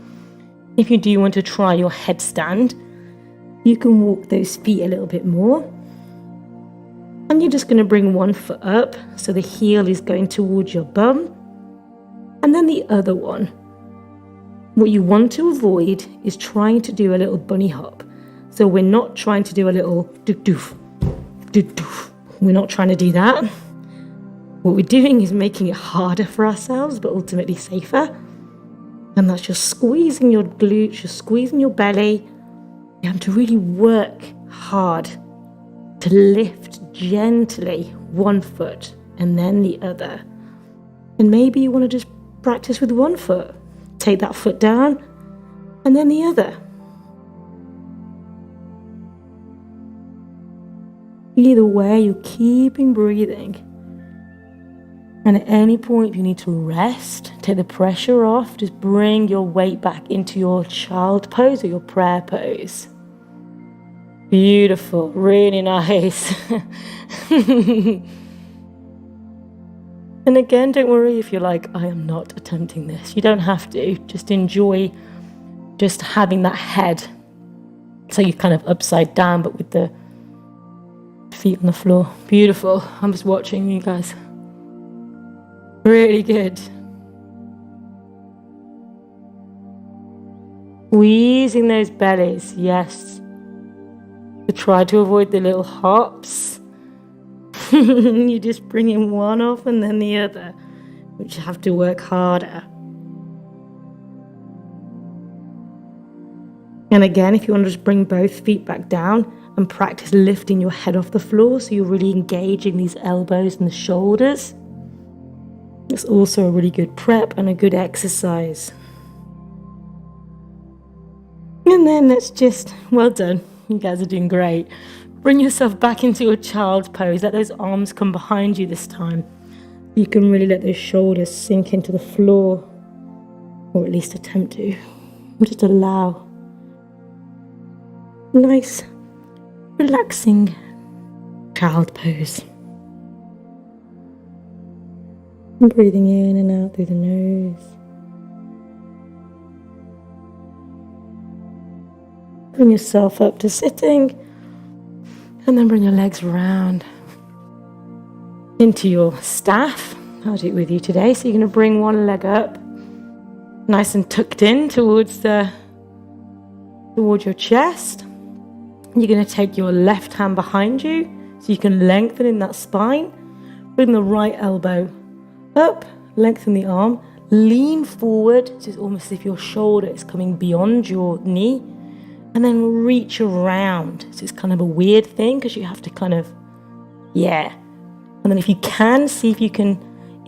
If you do want to try your headstand, you can walk those feet a little bit more. And you're just going to bring one foot up, so the heel is going towards your bum. And then the other one. What you want to avoid is trying to do a little bunny hop. So we're not trying to do a little doof, doof, doof. We're not trying to do that. What we're doing is making it harder for ourselves, but ultimately safer. And that's just squeezing your glutes, you're squeezing your belly. You have to really work hard to lift gently one foot and then the other. And maybe you want to just practice with one foot. Take that foot down and then the other. Either way, you're keeping breathing. And at any point, if you need to rest, take the pressure off, just bring your weight back into your child pose or your prayer pose. Beautiful, really nice. And again, don't worry if you're like, I am not attempting this. You don't have to. Just enjoy just having that head. So you're kind of upside down, but with the feet on the floor. Beautiful. I'm just watching you guys. Really good. Squeezing those bellies, yes. So try to avoid the little hops. You just bring in one off and then the other, which you have to work harder. And again, if you want to just bring both feet back down and practice lifting your head off the floor, so you're really engaging these elbows and the shoulders. It's also a really good prep and a good exercise. And then let's just, well done, you guys are doing great. Bring yourself back into your child pose. Let those arms come behind you this time. You can really let those shoulders sink into the floor, or at least attempt to. Just allow nice, relaxing child pose. Breathing in and out through the nose. Bring yourself up to sitting, and then bring your legs round into your staff. I'll do it with you today. So you're going to bring one leg up, nice and tucked in towards your chest. You're going to take your left hand behind you so you can lengthen in that spine. Bring the right elbow up, lengthen the arm, lean forward. So it's almost as if your shoulder is coming beyond your knee. And then reach around. So it's kind of a weird thing because you have to kind of, And then if you can, see if you can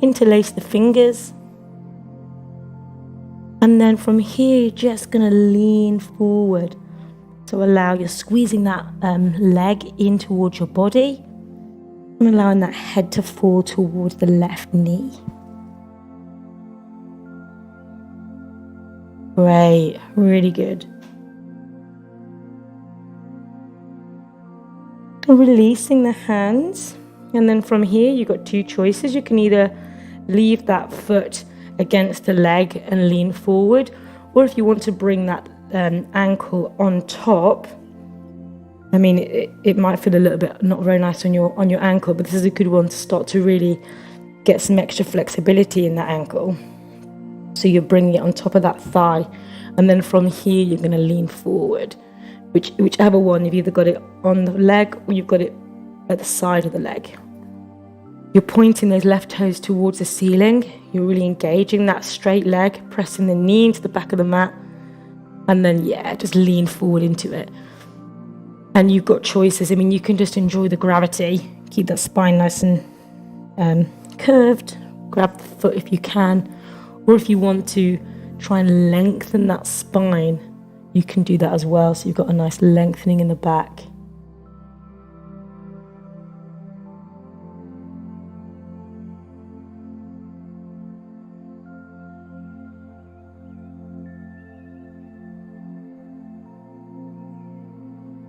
interlace the fingers. And then from here, you're just going to lean forward. So you're squeezing that leg in towards your body and allowing that head to fall towards the left knee. Great, really good. Releasing the hands, and then from here you've got two choices. You can either leave that foot against the leg and lean forward, or if you want to bring that ankle on top, I mean it might feel a little bit not very nice on your ankle, but this is a good one to start to really get some extra flexibility in that ankle. So you're bringing it on top of that thigh, and then from here you're going to lean forward. Whichever one, you've either got it on the leg or you've got it at the side of the leg. You're pointing those left toes towards the ceiling. You're really engaging that straight leg, pressing the knee into the back of the mat. And then, just lean forward into it. And you've got choices. I mean, you can just enjoy the gravity. Keep that spine nice and curved. Grab the foot if you can. Or if you want to try and lengthen that spine, you can do that as well, so you've got a nice lengthening in the back.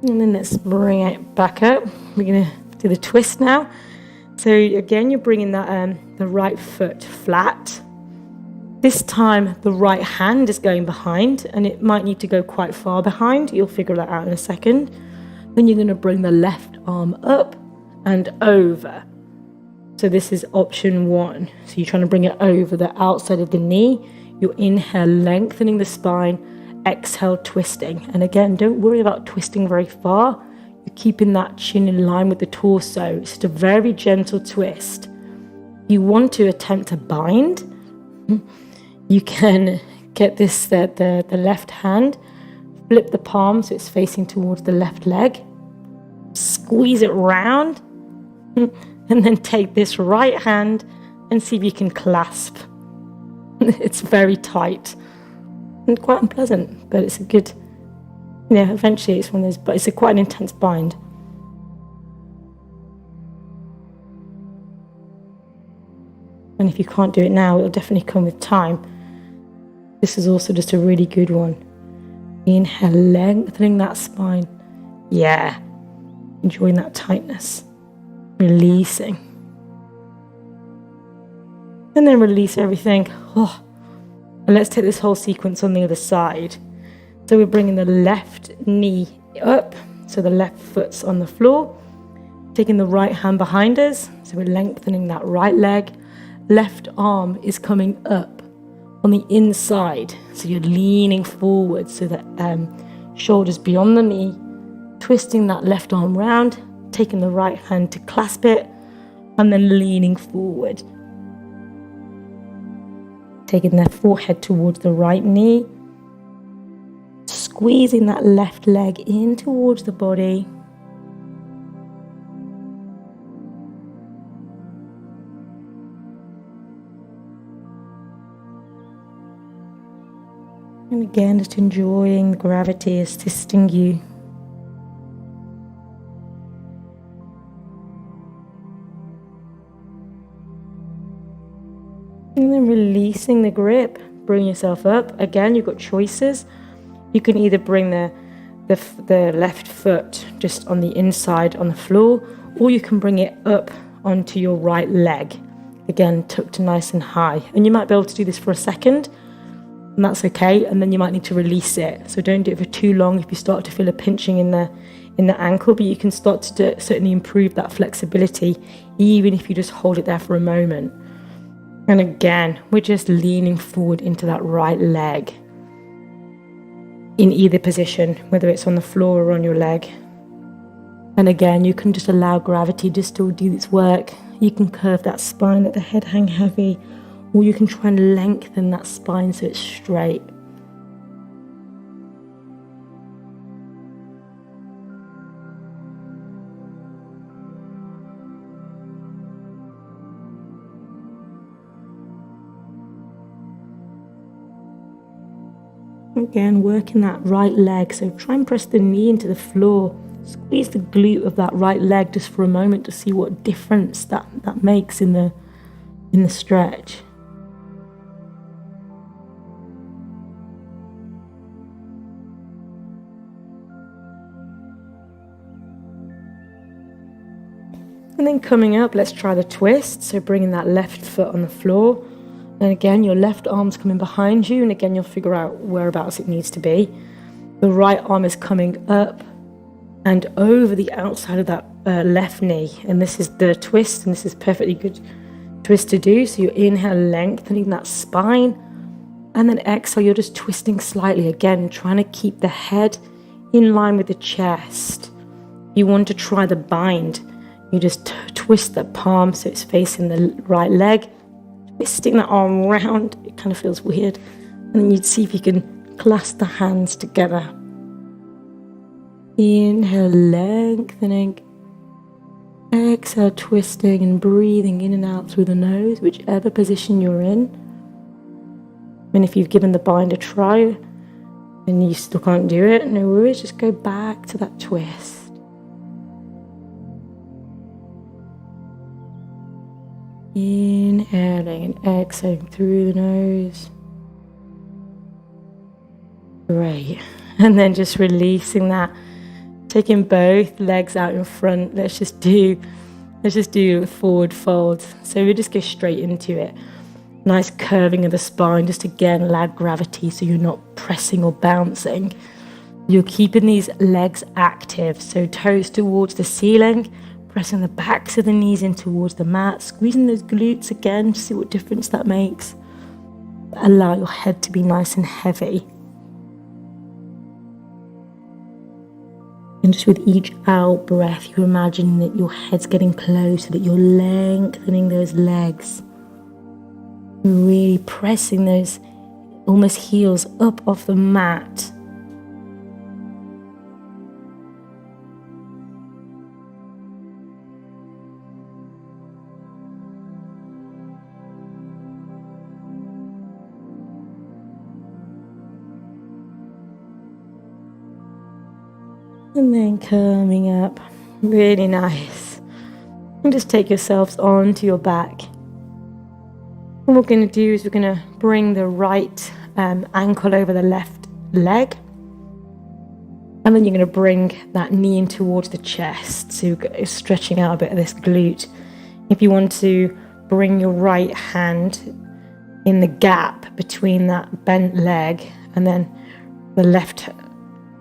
And then let's bring it back up. We're going to do the twist now. So again, you're bringing that the right foot flat. This time, the right hand is going behind, and it might need to go quite far behind. You'll figure that out in a second. Then you're going to bring the left arm up and over. So this is option one. So you're trying to bring it over the outside of the knee. You inhale, lengthening the spine. Exhale, twisting. And again, don't worry about twisting very far. You're keeping that chin in line with the torso. It's just a very gentle twist. You want to attempt to bind. You can get this, the left hand, flip the palm so it's facing towards the left leg, squeeze it round, and then take this right hand and see if you can clasp. It's very tight and quite unpleasant, but it's a good, eventually it's one of those, but it's quite an intense bind. And if you can't do it now, it'll definitely come with time. This is also just a really good one. Inhale, lengthening that spine. Enjoying that tightness. Releasing. And then release everything. And let's take this whole sequence on the other side. So we're bringing the left knee up, so the left foot's on the floor. Taking the right hand behind us, so we're lengthening that right leg. Left arm is coming up on the inside, so you're leaning forward so that shoulders beyond the knee, twisting that left arm round, taking the right hand to clasp it, and then leaning forward. Taking the forehead towards the right knee, squeezing that left leg in towards the body. And again, just enjoying the gravity assisting you. And then releasing the grip, bring yourself up. Again, you've got choices. You can either bring the left foot just on the inside on the floor, or you can bring it up onto your right leg. Again, tucked nice and high. And you might be able to do this for a second, and that's okay. And then you might need to release it. So don't do it for too long if you start to feel a pinching in the ankle, but you can start to certainly improve that flexibility, even if you just hold it there for a moment. And again, we're just leaning forward into that right leg in either position, whether it's on the floor or on your leg. And again, you can just allow gravity to still do its work. You can curve that spine, let the head hang heavy, or you can try and lengthen that spine so it's straight. Again, working that right leg, so try and press the knee into the floor. Squeeze the glute of that right leg just for a moment to see what difference that makes in the stretch. And then coming up, let's try the twist. So bringing that left foot on the floor. And again, your left arm's coming behind you. And again, you'll figure out whereabouts it needs to be. The right arm is coming up and over the outside of that left knee. And this is the twist. And this is perfectly good twist to do. So you inhale, lengthening that spine. And then exhale, you're just twisting slightly. Again, trying to keep the head in line with the chest. You want to try the bind. You just twist the palm so it's facing the right leg. Twisting that arm around, it kind of feels weird. And then you'd see if you can clasp the hands together. Inhale, lengthening. Exhale, twisting and breathing in and out through the nose, whichever position you're in. And if you've given the bind a try and you still can't do it, no worries, just go back to that twist. Inhaling and exhaling through the nose. Great. And then just releasing that. Taking both legs out in front. Let's just do forward folds. So we just go straight into it. Nice curving of the spine. Just again, allow gravity so you're not pressing or bouncing. You're keeping these legs active. So toes towards the ceiling. Pressing the backs of the knees in towards the mat, squeezing those glutes again to see what difference that makes. Allow your head to be nice and heavy. And just with each out breath, you imagine that your head's getting closer, that you're lengthening those legs. Really pressing those almost heels up off the mat. And then coming up, really nice. And just take yourselves onto your back. And what we're going to do is we're going to bring the right ankle over the left leg. And then you're going to bring that knee in towards the chest. So you're stretching out a bit of this glute. If you want to bring your right hand in the gap between that bent leg and then the left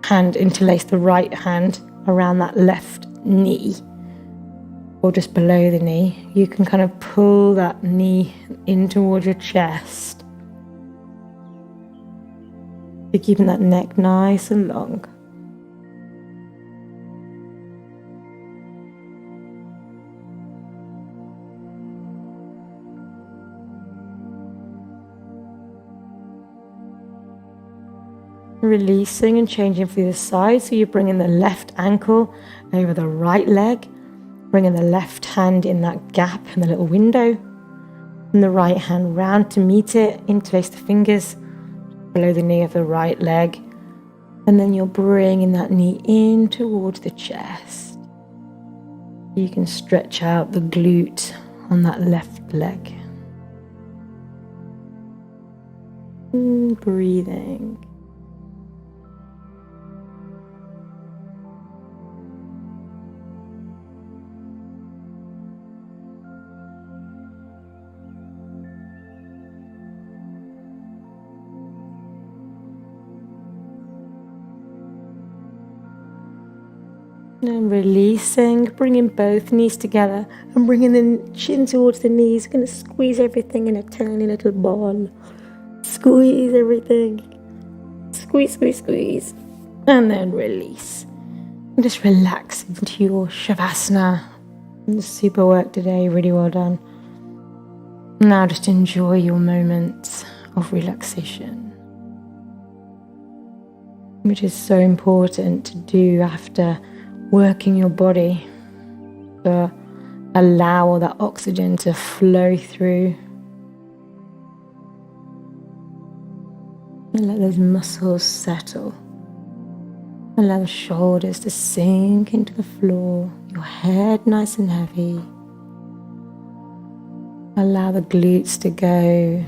hand interlace the right hand around that left knee or just below the knee, you can kind of pull that knee in towards your chest. You're keeping that neck nice and long. Releasing and changing for the side. So you're bringing the left ankle over the right leg, bringing the left hand in that gap in the little window, and the right hand round to meet it, interlace the fingers, below the knee of the right leg. And then you're bringing that knee in towards the chest. You can stretch out the glute on that left leg. And breathing. And releasing, bringing both knees together and bringing the chin towards the knees. You're going to squeeze everything in a tiny little ball. Squeeze everything. Squeeze, squeeze, squeeze. And then release. And just relax into your Shavasana. Super work today, really well done. Now just enjoy your moments of relaxation, which is so important to do after working your body, to allow all that oxygen to flow through and let those muscles settle. Allow the shoulders to sink into the floor, your head nice and heavy. Allow the glutes to go.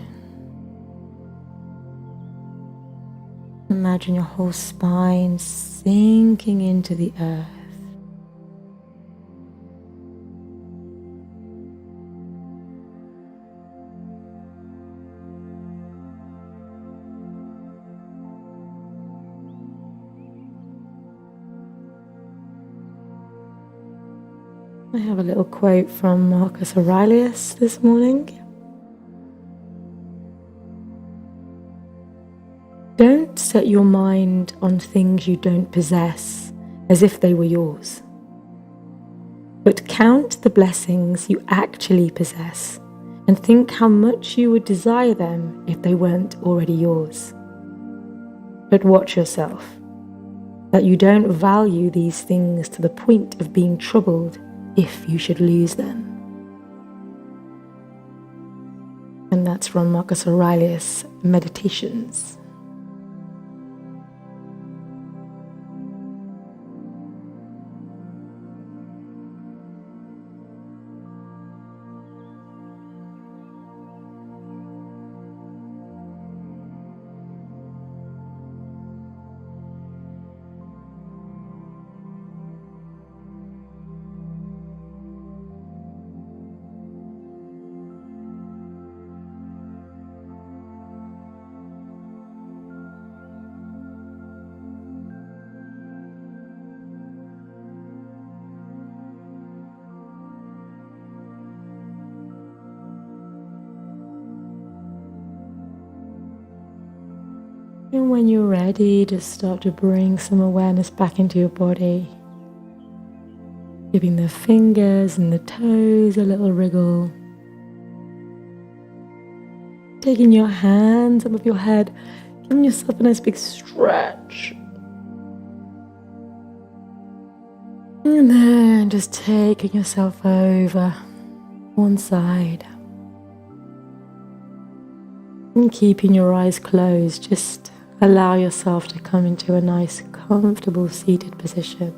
Imagine your whole spine sinking into the earth. I have a little quote from Marcus Aurelius this morning. Don't set your mind on things you don't possess as if they were yours, but count the blessings you actually possess and think how much you would desire them if they weren't already yours. But watch yourself, that you don't value these things to the point of being troubled if you should lose them. And that's from Marcus Aurelius' Meditations. And when you're ready, just start to bring some awareness back into your body. Giving the fingers and the toes a little wriggle. Taking your hands above your head, giving yourself a nice big stretch. And then just taking yourself over one side. And keeping your eyes closed, just allow yourself to come into a nice, comfortable seated position.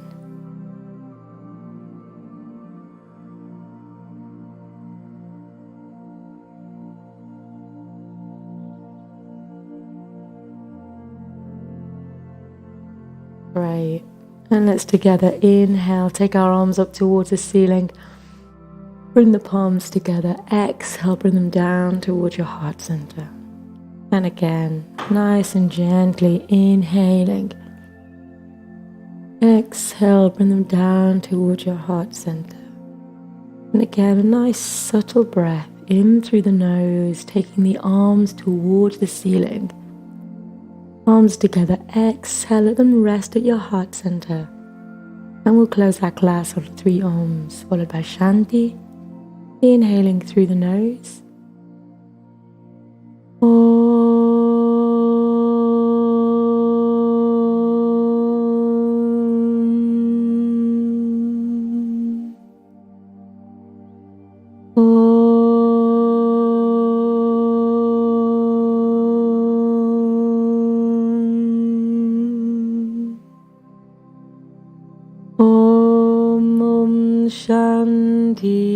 Great. And let's together inhale, take our arms up towards the ceiling. Bring the palms together. Exhale, bring them down towards your heart center. And again, nice and gently inhaling. Exhale, bring them down towards your heart center. And again, a nice subtle breath in through the nose, taking the arms towards the ceiling. Arms together, exhale, let them rest at your heart center. And we'll close our class on 3 Oms, followed by Shanti, inhaling through the nose.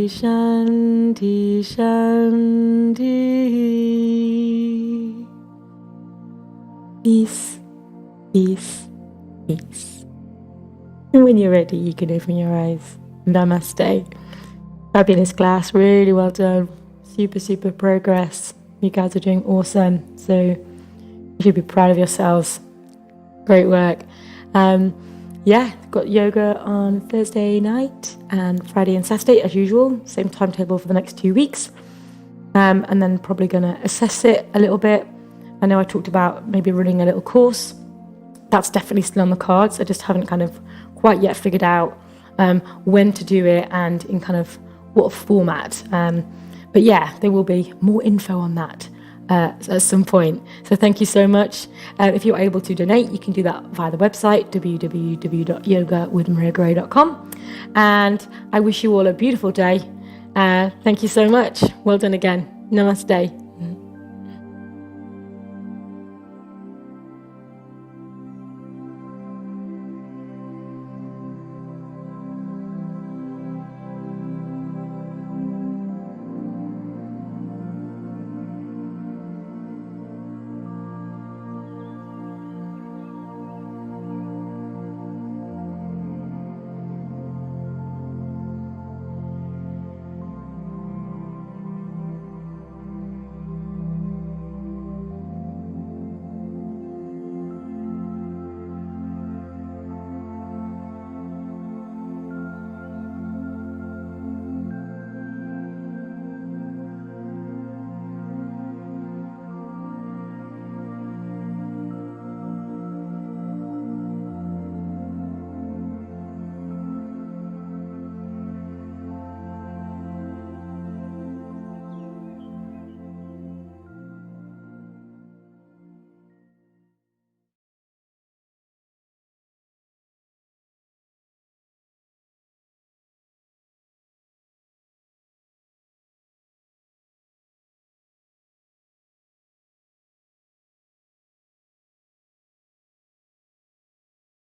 Shanti, Shanti. Peace, peace, peace. And when you're ready, you can open your eyes. Namaste. Fabulous class, really well done. Super, super progress. You guys are doing awesome. So you should be proud of yourselves. Great work. Got yoga on Thursday night and Friday and Saturday as usual. Same timetable for the next 2 weeks. And then probably going to assess it a little bit. I know I talked about maybe running a little course. That's definitely still on the cards. I just haven't kind of quite yet figured out when to do it and in kind of what format. But yeah, there will be more info on that at some point. So thank you so much. If you're able to donate, you can do that via the website, www.yogawithmariagray.com. And I wish you all a beautiful day. Thank you so much. Well done again. Namaste.